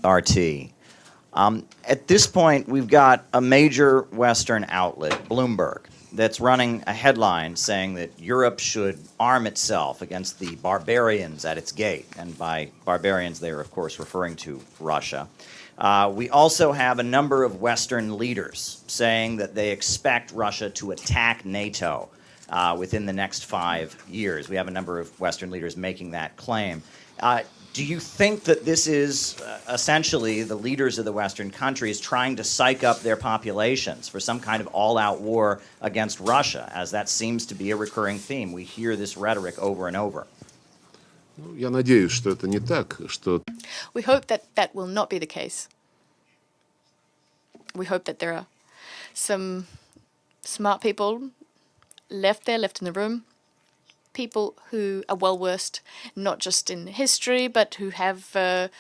RT. At this point, we've got a major Western outlet, Bloomberg, that's running a headline saying that Europe should arm itself against the barbarians at its gate. And by barbarians, they are, of course, referring to Russia. We also have a number of Western leaders saying that they expect Russia to attack NATO within the next 5 years. We have a number of Western leaders making that claim. Do you think that this is essentially the leaders of the Western countries trying to psych up their populations for some kind of all-out war against Russia, as that seems to be a recurring theme? We hear this rhetoric over and over. Я надеюсь, что это не так, что... We hope that that will not be the case. We hope that there are some smart people left in the room, people who are well-versed not just in history, but who have the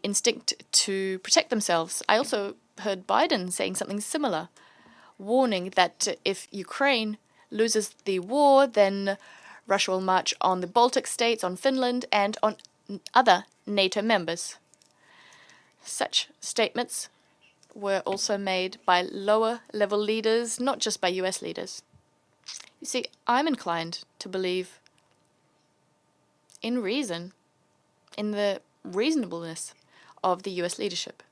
instinct to protect themselves. I also heard Biden saying something similar, warning that if Ukraine loses the war, then Russia will march on the Baltic states, on Finland, and on other NATO members. Such statements were also made by lower-level leaders, not just by US leaders. You see, I'm inclined to believe in reason, in the reasonableness of the US leadership.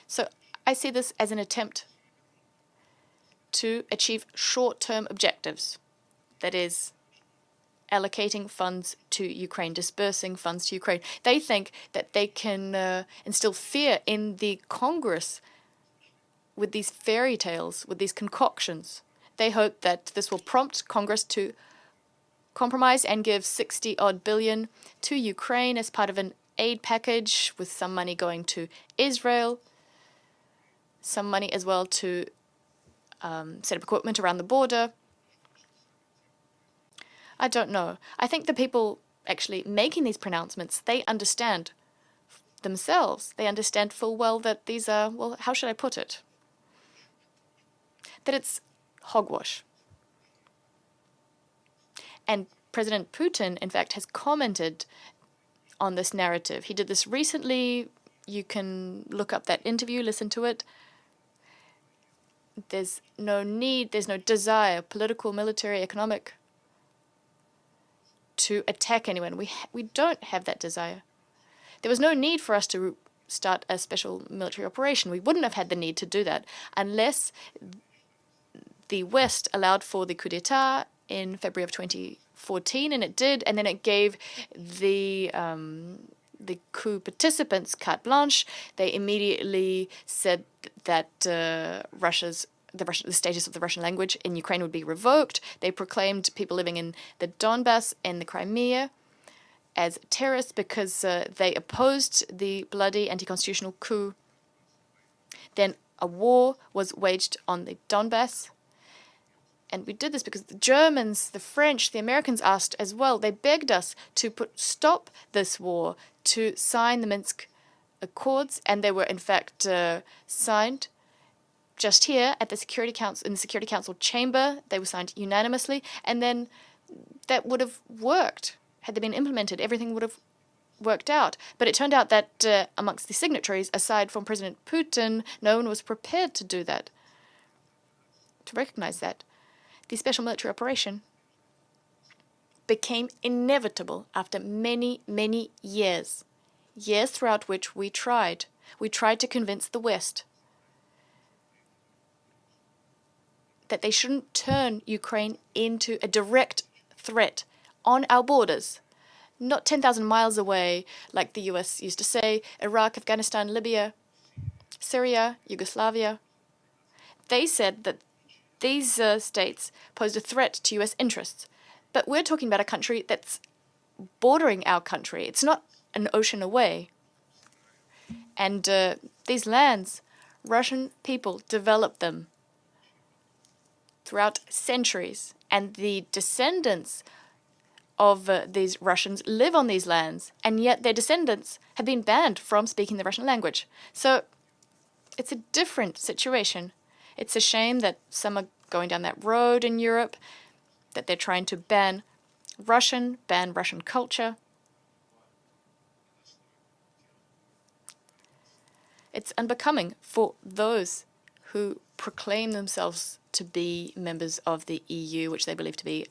So I see this as an attempt to achieve short-term objectives, that is, allocating funds to Ukraine, dispersing funds to Ukraine. They think that they can instill fear in the Congress with these fairy tales, with these concoctions. They hope that this will prompt Congress to compromise and give 60-odd billion to Ukraine as part of an aid package, with some money going to Israel, some money as well to set up equipment around the border. I don't know. I think the people actually making these pronouncements, they understand themselves. They understand full well that these are, well, how should I put it? That it's hogwash. And President Putin, in fact, has commented on this narrative. He did this recently. You can look up that interview, listen to it. There's no need, there's no desire, political, military, economic, to attack anyone. We don't have that desire. There was no need for us to start a special military operation. We wouldn't have had the need to do that unless the West allowed for the coup d'etat in February of 2014, and it did, and then it gave the coup participants carte blanche. They immediately said that the status of the Russian language in Ukraine would be revoked. They proclaimed people living in the Donbass and the Crimea as terrorists because they opposed the bloody anti-constitutional coup. Then a war was waged on the Donbass. And we did this because the Germans, the French, the Americans asked as well. They begged us to stop this war, to sign the Minsk Accords, and they were in fact signed just here at the Security Council, in the Security Council chamber. They were signed unanimously, and then that would have worked. Had they been implemented, everything would have worked out. But it turned out that amongst the signatories, aside from President Putin, no one was prepared to do that, to recognize that. The special military operation became inevitable after many, many years. Years throughout which we tried to convince the West that they shouldn't turn Ukraine into a direct threat on our borders, not 10,000 miles away, like the US used to say, Iraq, Afghanistan, Libya, Syria, Yugoslavia. They said that these states posed a threat to US interests. But we're talking about a country that's bordering our country. It's not an ocean away. And these lands, Russian people developed them throughout centuries. And the descendants of these Russians live on these lands. And yet their descendants have been banned from speaking the Russian language. So it's a different situation. It's a shame that some are going down that road in Europe, that they're trying to ban Russian culture. It's unbecoming for those who proclaim themselves to be members of the EU, which they believe to be